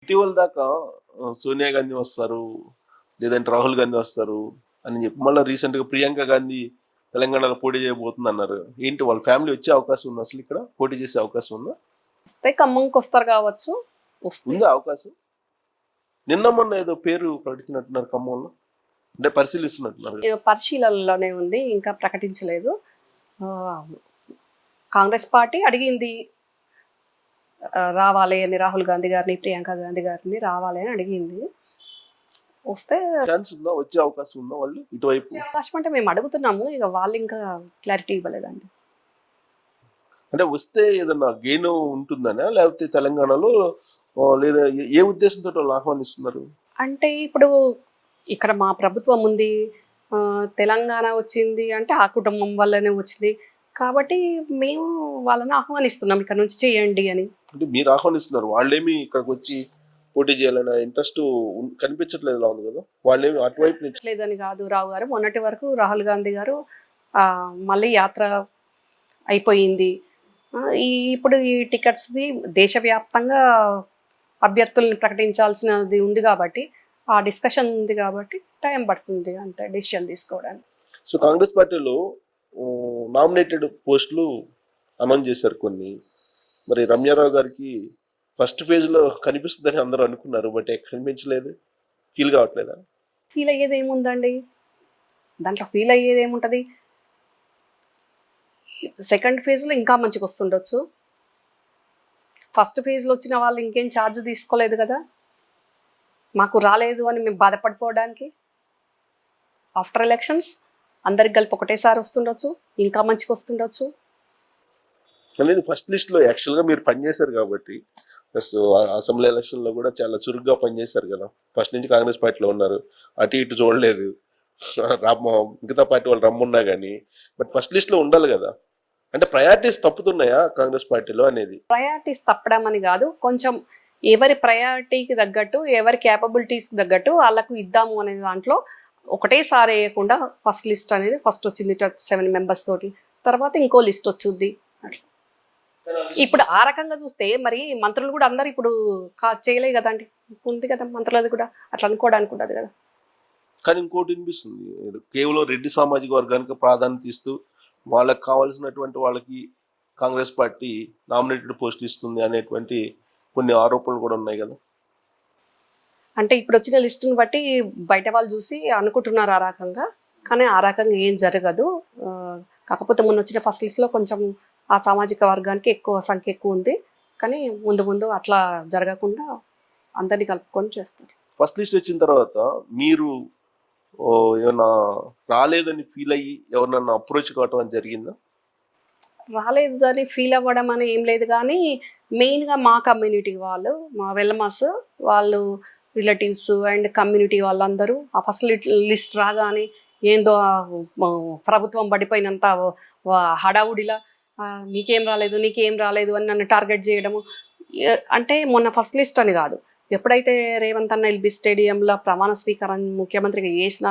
ఇటీవల దాకా సోనియా గాంధీ వస్తారు, లేదంటే రాహుల్ గాంధీ వస్తారు అని చెప్పి మళ్ళీ రీసెంట్గా ప్రియాంక గాంధీ తెలంగాణలో పోటీ చేయబోతుంది అన్నారు. ఏంటి వాళ్ళ ఫ్యామిలీ వచ్చే అవకాశం ఉందా? అసలు ఇక్కడ పోటీ చేసే అవకాశం ఉందా? వస్తే ఖమ్మంకి వస్తారు కావచ్చు. వస్తే ఉందా అవకాశం? నిన్న మొన్న ఏదో పేరు ప్రకటించినట్టున్నారు ఖమ్మంలో, అంటే పరిశీలిస్తున్నట్టున్నారు కదా. పరిశీలనలోనే ఉంది, ఇంకా ప్రకటించలేదు. ఆ, కాంగ్రెస్ పార్టీ అడిగింది రావాలి అని, రాహుల్ గాంధీ గారిని ప్రియాంక గాంధీ గారిని రావాలి అని అడిగింది. వస్తే ఛాన్స్ ఉందా? వచ్చే అవకాశం ఉందా వాళ్ళు ఇటువైపు? అవకాశం అంటే మేము అడుగుతున్నాము, ఇక వాళ్ళు ఇంకా క్లారిటీ ఇవ్వలేదండి. అంటే వస్తే ఏదన్నా గెయిన్ ఉంటుందనా, లేకపోతే తెలంగాణలో లేదా ఏ ఉద్దేశంతో వాళ్ళు ఆహ్వానిస్తున్నారు? అంటే ఇప్పుడు ఇక్కడ మా ప్రభుత్వం ఉంది, తెలంగాణ వచ్చింది అంటే ఆ కుటుంబం వల్లనే వచ్చింది కాబట్టి మేము వాళ్ళని ఆహ్వానిస్తున్నాం ఇక్కడ నుంచి చేయండి అని. అంటే మీరు ఆహ్వానిస్తున్నారు, వాళ్ళేమి ఇక్కడికి వచ్చి పోటీ చేయాలనే ఇంట్రెస్ట్ కనిపించట్లేదు లా ఉంది కదా. వాళ్ళేమి అటువైపు నుంచి లేదని కాదు రావు గారు, మొన్నటి వరకు రాహుల్ గాంధీ గారు మళ్ళీ యాత్ర అయిపోయింది. ఇప్పుడు ఈ టికెట్స్ది దేశవ్యాప్తంగా అభ్యర్థుల్ని ప్రకటించాల్సినది ఉంది కాబట్టి, ఆ డిస్కషన్ ఉంది కాబట్టి టైం పడుతుంది అంతే డిసిషన్ తీసుకోవడానికి. సో కాంగ్రెస్ పార్టీలో నామినేటెడ్ పోస్టులు అనౌన్స్ చేశారు కొన్ని. మరి రమ్యారావు గారికి ఫస్ట్ ఫేజ్లో కనిపిస్తుందని అందరూ అనుకున్నారు, బట్ కనిపించలేదు. ఫీల్ కావట్లేదా? ఫీల్ అయ్యేది ఏముందండి దాంట్లో? ఫీల్ అయ్యేది ఏముంటుంది? సెకండ్ ఫేజ్లో ఇంకా మంచిగా వస్తుండొచ్చు. ఫస్ట్ ఫేజ్లో వచ్చిన వాళ్ళు ఇంకేం ఛార్జ్ తీసుకోలేదు కదా మాకు రాలేదు అని మేము బాధపడిపోవడానికి. ఆఫ్టర్ ఎలక్షన్స్ అందరికి కలిపి ఒకటేసారి వస్తుండొచ్చు, ఇంకా మంచిగా వస్తుండొచ్చు అనేది ఫస్ట్ లిస్ట్లో యాక్చువల్గా మీరు పనిచేశారు కాబట్టి, ప్లస్ అసెంబ్లీ ఎలక్షన్లో కూడా చాలా చురుగ్గా పనిచేశారు కదా. ఫస్ట్ నుంచి కాంగ్రెస్ పార్టీలో ఉన్నారు, అటు ఇటు చూడలేదు. మిగతా పార్టీ వాళ్ళు రమ్మున్నా కానీ, బట్ ఫస్ట్ లిస్ట్లో ఉండాలి కదా. అంటే ప్రయారిటీస్ తప్పుతున్నాయా కాంగ్రెస్ పార్టీలో అనేది? ప్రయారిటీస్ తప్పడం అని కాదు, కొంచెం ఎవరి ప్రయారిటీకి తగ్గట్టు, ఎవరి క్యాపబిలిటీస్కి తగ్గట్టు వాళ్ళకు ఇద్దాము అనే దాంట్లో ఒకటేసారి వేయకుండా ఫస్ట్ లిస్ట్ అనేది ఫస్ట్ వచ్చింది 7 మెంబర్స్ తోటి, తర్వాత ఇంకో లిస్ట్ వచ్చింది అట్లా. ఇప్పుడు ఆ రకంగా చూస్తే మరి మంత్రులు కూడా అందరు ఇప్పుడు చేయలే కదండి, ఉంది కదా మంత్రులది కూడా అట్లా అనుకోవడానికి ఉండదు కదా. కానీ ఇంకోటి వినిపిస్తుంది, కేవలం రెడ్డి సామాజిక వర్గానికి ప్రాధాన్యత ఇస్తూ వాళ్ళకి కావాల్సినటువంటి వాళ్ళకి కాంగ్రెస్ పార్టీ నామినేటెడ్ పోస్టులు ఇస్తుంది అనేటువంటి కొన్ని ఆరోపణలు కూడా ఉన్నాయి కదా. అంటే ఇప్పుడు వచ్చిన లిస్టుని బట్టి బయట వాళ్ళు చూసి అనుకుంటున్నారు ఆ రకంగా, కానీ ఆ రకంగా ఏం జరగదు. కాకపోతే మొన్న వచ్చిన ఫస్ట్ లిస్ట్లో కొంచెం ఆ సామాజిక వర్గానికి ఎక్కువ సంఖ్య ఎక్కువ ఉంది, కానీ ముందు ముందు అట్లా జరగకుండా అందరినీ కలుపుకొని చేస్తారు. ఫస్ట్ లిస్ట్ వచ్చిన తర్వాత మీరు ఏమన్నా రాలేదని ఫీల్ అయ్యి ఎవరినన్నా అప్రోచ్ కావటం అని జరిగిందా? రాలేదు అని ఫీల్ అవ్వడం అని ఏం లేదు, కానీ మెయిన్గా మా కమ్యూనిటీ వాళ్ళు, మా వెల్లమాస్ వాళ్ళు, రిలేటివ్స్ అండ్ కమ్యూనిటీ వాళ్ళందరూ ఆ ఫస్ట్ లిస్ట్ రాగానే ఏందో ప్రభుత్వం పడిపోయినంత హడావుడిలా నీకేం రాలేదు నీకేం రాలేదు అని నన్ను టార్గెట్ చేయడము. అంటే మొన్న ఫస్ట్ లిస్ట్ అని కాదు, ఎప్పుడైతే రేవంత్ అన్న ఎల్బీ స్టేడియంలో ప్రమాణ స్వీకారం ముఖ్యమంత్రిగా చేసిన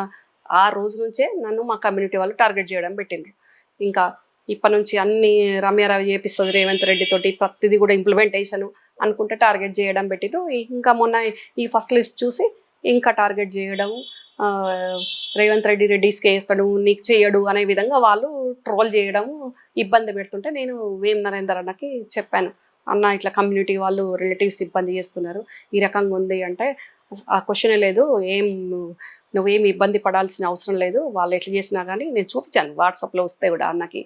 ఆ రోజు నుంచే నన్ను మా కమ్యూనిటీ వాళ్ళు టార్గెట్ చేయడం పెట్టిండ్రు. ఇంకా ఇప్పటి నుంచి అన్ని రమ్యారావు చేపిస్తుంది రేవంత్ రెడ్డి తోటి, ప్రతిదీ కూడా ఇంప్లిమెంటేషన్ అనుకుంటే టార్గెట్ చేయడం పెట్టిరు. ఇంకా మొన్న ఈ ఫస్ట్ లిస్ట్ చూసి ఇంకా టార్గెట్ చేయడం, రేవంత్ రెడ్డి రెడ్డిస్కి వేస్తాడు నీకు చేయడు అనే విధంగా వాళ్ళు ట్రోల్ చేయడం, ఇబ్బంది పెడుతుంటే నేను వేం నరేందర్ అన్నకి చెప్పాను, అన్న ఇట్లా కమ్యూనిటీ వాళ్ళు రిలేటివ్స్ ఇబ్బంది చేస్తున్నారు, ఈ రకంగా ఉంది అంటే ఆ క్వశ్చనే లేదు, నువ్వేం ఇబ్బంది పడాల్సిన అవసరం లేదు, వాళ్ళు ఎట్లా చేసినా కానీ నేను చూపించాను వాట్సాప్లో వస్తే కూడా అన్నకి,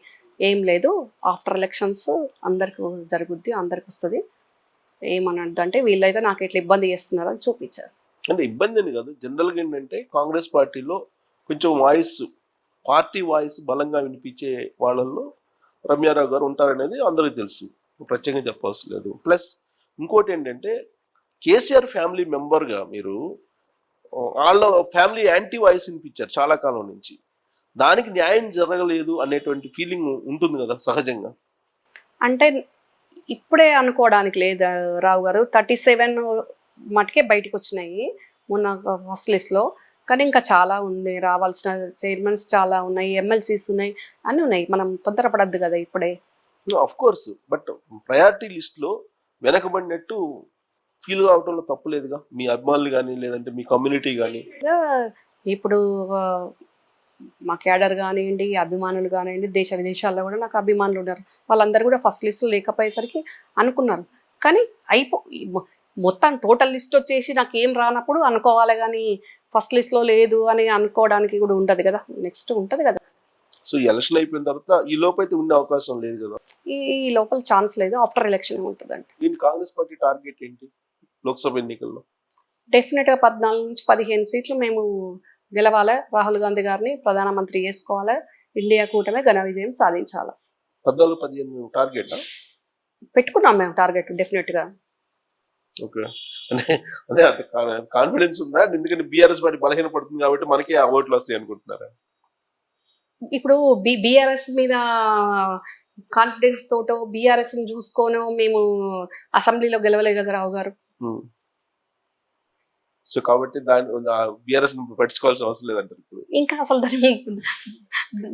ఏం లేదు ఆఫ్టర్ ఎలక్షన్స్ అందరికి జరుగుద్ది, అందరికి వస్తుంది, ఏమనంటే వీళ్ళైతే నాకు ఇట్లా ఇబ్బంది చేస్తున్నారు అని చూపించారు. అంటే ఇబ్బంది అని కాదు, జనరల్గా ఏంటంటే కాంగ్రెస్ పార్టీలో కొంచెం పార్టీ వాయిస్ బలంగా వినిపించే వాళ్ళల్లో రమ్యారావు గారు ఉంటారనేది అందరికీ తెలుసు, ప్రత్యేకంగా చెప్పవలసిన లేదు. ప్లస్ ఇంకోటి ఏంటంటే కేసీఆర్ ఫ్యామిలీ మెంబర్గా మీరు వాళ్ళ ఫ్యామిలీ యాంటీ వాయిస్ వినిపించారు చాలా కాలం నుంచి, దానికి న్యాయం జరగలేదు అనేటువంటి ఫీలింగ్ ఉంటుంది కదా సహజంగా. అంటే ఇప్పుడే అనుకోవడానికి లేదు రావు గారు, 37 మటుకే బయటకు వచ్చినాయి మొన్న ఫస్ట్ లిస్ట్లో, కానీ ఇంకా చాలా ఉంది, రావాల్సిన చైర్మన్స్ చాలా ఉన్నాయి, ఎమ్మెల్సీస్ ఉన్నాయి, అన్నీ ఉన్నాయి, మనం తొందరపడద్దు కదా ఇప్పుడే. ఆఫ్ కోర్స్, బట్ ప్రయారిటీ లిస్ట్లో వెనకబడినట్టు ఫీల్ కావటంలో తప్పు లేదుగా, మీ అభిమానులు కానీ లేదంటే మీ కమ్యూనిటీ కానీ. ఇప్పుడు మా క్యాడర్ కానివ్వండి, అభిమానులు కానివ్వండి, దేశ విదేశాల్లో కూడా నాకు అభిమానులు ఉన్నారు. వాళ్ళందరూ కూడా ఫస్ట్ లిస్ట్లో లేకపోయేసరికి అనుకున్నారు. కానీ మొత్తం టోటల్ లిస్ట్ వచ్చేసి నాకు ఏం రానప్పుడు అనుకోవాలి, కానీ ఫస్ట్ లిస్ట్లో లేదు అని అనుకోవడానికి కూడా ఉండదు కదా, నెక్స్ట్ ఉంటుంది కదా. సో ఎలక్షన్ అయిపోయిన తర్వాత ఈ లోపు అయితే ఉండే అవకాశం లేదు కదా. ఈ లోపల ఛాన్స్ లేదు, ఆఫ్టర్ ఎలక్షన్ ఉంటుందండి. దీని కాంగ్రెస్ పార్టీ టార్గెట్ ఏంటి లోక్సభ ఎన్నికల్లో? డెఫినెట్గా 14 నుంచి 15 సీట్లు మేము గెలవాలి, రాహుల్ గాంధీ గారిని ప్రధానమంత్రి చేసుకోవాలి, ఇండియా కూటమి ఘన విజయం సాధించాలి. 14-15 టార్గెట్ పెట్టుకున్నాం మేము టార్గెట్ డెఫినెట్గా. ఓకే, అంటే అదే కాన్ఫిడెన్స్ ఉందా? ఎందుకంటే బీఆర్ఎస్ పార్టీ బలహీన పడుతుంది కాబట్టి మనకి ఆ ఓట్లు వస్తాయి అనుకుంటున్నారా? ఇప్పుడు బీఆర్ఎస్ మీద కాన్ఫిడెన్స్ తోటో బీఆర్ఎస్ ని చూసుకోనో మేము అసెంబ్లీలో గెలవలే కదా రావు గారు. సో కాబట్టి బీఆర్ఎస్ పట్టించుకోవాల్సిన అవసరం లేదంటారు ఇప్పుడు. ఇంకా అసలు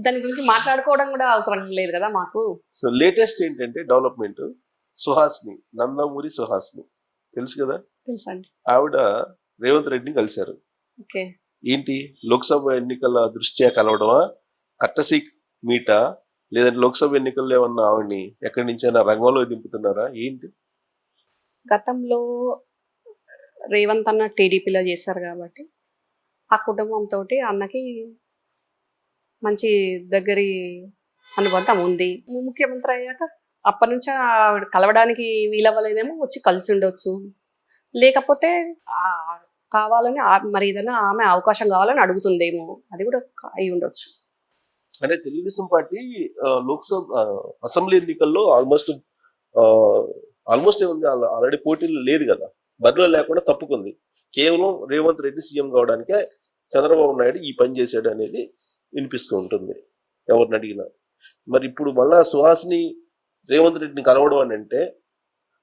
దాని గురించి మాట్లాడుకోవడం కూడా అవసరం లేదు కదా మాకు. సో లేటెస్ట్ ఏంటంటే డెవలప్మెంట్, సుహాస్ని, నందమూరి సుహాస్ని తెలుసు కదా. తెలుసండి. ఆవిడ రేవంత్ రెడ్డిని కలిశారు. ఓకే, ఏంటి లోక్సభ ఎన్నికల దృష్ట్యా కలవడమా, కట్టసి మీటా, లేదంటే లోక్సభ ఎన్నికల్లో ఏమన్నా ఆవిడని ఎక్కడి నుంచైనా రంగంలో దింపుతున్నారా ఏంటి? గతంలో రేవంత్ అన్న టీడీపీలో చేశారు కాబట్టి ఆ కుటుంబంతో అన్నకి మంచి దగ్గరి అనుబంధం ఉంది. ముఖ్యమంత్రి అయ్యాక అప్పటి నుంచి ఆవిడ కలవడానికి వీలవ్వలేదేమో, వచ్చి కలిసి ఉండొచ్చు, లేకపోతే కావాలని మరి ఏదైనా ఆమె అవకాశం కావాలని అడుగుతుందేమో, అది కూడా అయి ఉండొచ్చు. అంటే తెలుగుదేశం పార్టీ లోక్సభ అసెంబ్లీ ఎన్నికల్లో ఆల్మోస్ట్ ఏముంది, ఆల్రెడీ పోటీలు లేదు కదా, బరిలో లేకుండా తప్పుకుంది. కేవలం రేవంత్ రెడ్డి సీఎం కావడానికే చంద్రబాబు నాయుడు ఈ పని చేశాడు అనేది వినిపిస్తూ ఉంటుంది ఎవరిని అడిగినా. మరి ఇప్పుడు మళ్ళా సుహాస్ని రేవంత్ రెడ్డిని కలవడం అని అంటే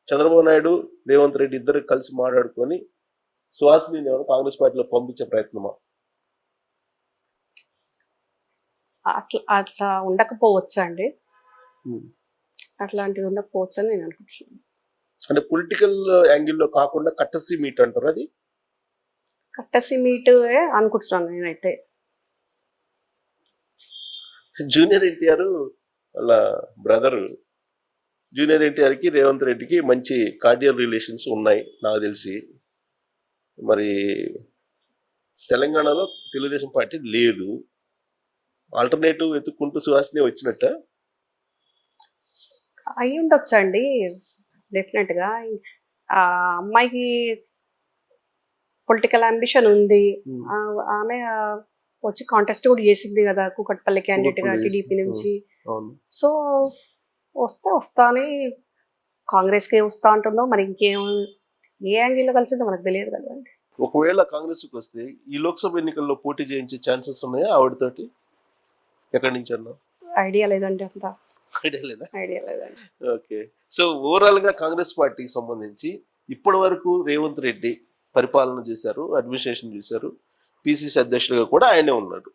చంద్రబాబు నాయుడు రేవంత్ రెడ్డి ఇద్దరు కలిసి మాట్లాడుకొని సుహాస్ని కాంగ్రెస్ పార్టీలో పంపించే ప్రయత్నమా? అట్లా ఉండకపోవచ్చు అండి, అట్లాంటివి ఉండకపోవచ్చు అని నేను అనుకుంటున్నాను. అంటే పొలిటికల్ యాంగిల్లో కాకుండా కట్టసి మీట్ అంటారు, అది కట్టసి మీట్ అనుకుంటున్నాను నేనైతే. జూనియర్ ఎన్టీఆర్ వాళ్ళ బ్రదర్ జూనియర్ ఎన్టీఆర్కి రేవంత్ రెడ్డికి మంచి కార్డియల్ రిలేషన్స్ ఉన్నాయి నాకు తెలిసి. మరి తెలంగాణలో తెలుగుదేశం పార్టీ లేదు, ఆల్టర్నేటివ్ వెతుక్కుంటూ సుహాస్ని వచ్చినట్ట అయి ఉండొచ్చండి డెఫినెట్గా. ఆ అమ్మాయికి పొలిటికల్ అంబిషన్ ఉంది, ఆమె వచ్చి కాంటెస్ట్ కూడా చేసింది కదా కూకట్పల్లి క్యాండిడేట్ గా టీడీపీ నుంచి. సో వస్తా అని కాంగ్రెస్ కి వస్తా అంటుందో, మరి ఇంకేం ఏ యాంగిల్లో కలిసిందో మనకు తెలియదు కదా. ఒకవేళ కాంగ్రెస్ కి వస్తే ఈ లోక్సభ ఎన్నికల్లో పోటీ చేయించే ఛాన్సెస్ ఉన్నాయా ఆవిడతోటి? ఎక్కడి నుంచి అన్నా ఐడియా లేదండి, అంతా ఐడియా లేదా? ఐడియా లేదండి. ఓకే, సో ఓవరాల్ గా కాంగ్రెస్ పార్టీకి సంబంధించి ఇప్పటి వరకు రేవంత్ రెడ్డి పరిపాలన చేశారు, అడ్మినిస్ట్రేషన్ చేశారు, పిసిసి అధ్యక్షుడిగా కూడా ఆయనే ఉన్నాడు,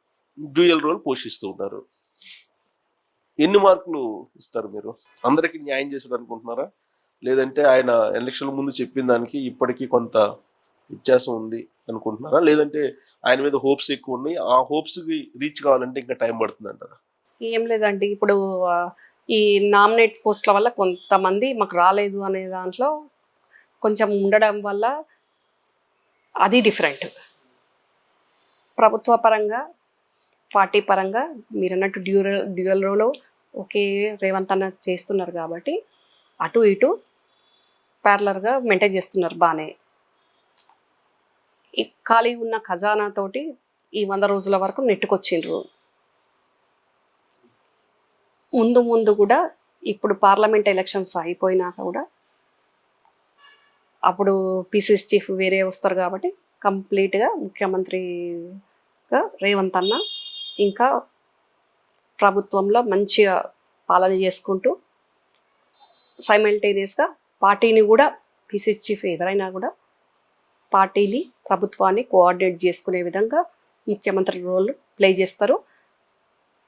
డ్యూయల్ రోల్ పోషిస్తూ ఉన్నారు. ఎన్ని మార్కులు ఇస్తారు మీరు? అందరికీ న్యాయం చేశాడు అనుకుంటున్నారా, లేదంటే ఆయన ఎలక్షన్ ముందు చెప్పిన దానికి ఇప్పటికీ కొంత వ్యత్యాసం ఉంది అనుకుంటున్నారా, లేదంటే ఆయన మీద హోప్స్ ఎక్కువ ఉన్నాయి, ఆ హోప్స్ కి రీచ్ కావాలంటే ఇంకా టైం పడుతుంది అంటారా? ఏం లేదండి, ఇప్పుడు ఈ నామినేట్ పోస్టుల వల్ల కొంతమంది మాకు రాలేదు అనే దాంట్లో కొంచెం ఉండడం వల్ల అది డిఫరెంట్. ప్రభుత్వ పరంగా పార్టీ పరంగా మీరు అన్నట్టు డ్యూయల్ రోలో ఒకే రేవంత్ అన్న చేస్తున్నారు కాబట్టి అటు ఇటు ప్యారలర్గా మెయింటైన్ చేస్తున్నారు బాగానే. ఈ ఖాళీ ఉన్న ఖజానా తోటి ఈ 100 రోజుల వరకు నెట్టుకొచ్చిండ్రు. ముందు కూడా ఇప్పుడు పార్లమెంట్ ఎలక్షన్స్ అయిపోయినాక కూడా అప్పుడు పిసిసి చీఫ్ వేరే వస్తారు కాబట్టి కంప్లీట్గా ముఖ్యమంత్రిగా రేవంత్ అన్న ఇంకా ప్రభుత్వంలో మంచిగా పాలన చేసుకుంటూ సైమల్టేనియస్గా పార్టీని కూడా పిసిసి చీఫ్ ఎవరైనా కూడా పార్టీని ప్రభుత్వాన్ని కోఆర్డినేట్ చేసుకునే విధంగా ముఖ్యమంత్రి రోల్ ప్లే చేస్తారు.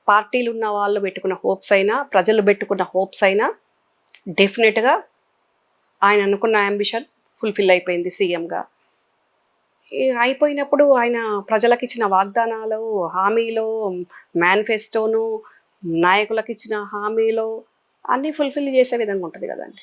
పార్టీలు ఉన్న వాళ్ళు పెట్టుకున్న హోప్స్ అయినా ప్రజలు పెట్టుకున్న హోప్స్ అయినా డెఫినెట్గా ఆయన అనుకున్న అంబిషన్ ఫుల్ఫిల్ అయిపోయింది సీఎంగా. అయిపోయినప్పుడు ఆయన ప్రజలకు ఇచ్చిన వాగ్దానాలు, హామీలు, మేనిఫెస్టోను, నాయకులకు ఇచ్చిన హామీలు అన్నీ ఫుల్ఫిల్ చేసే విధంగా ఉంటుంది కదండి.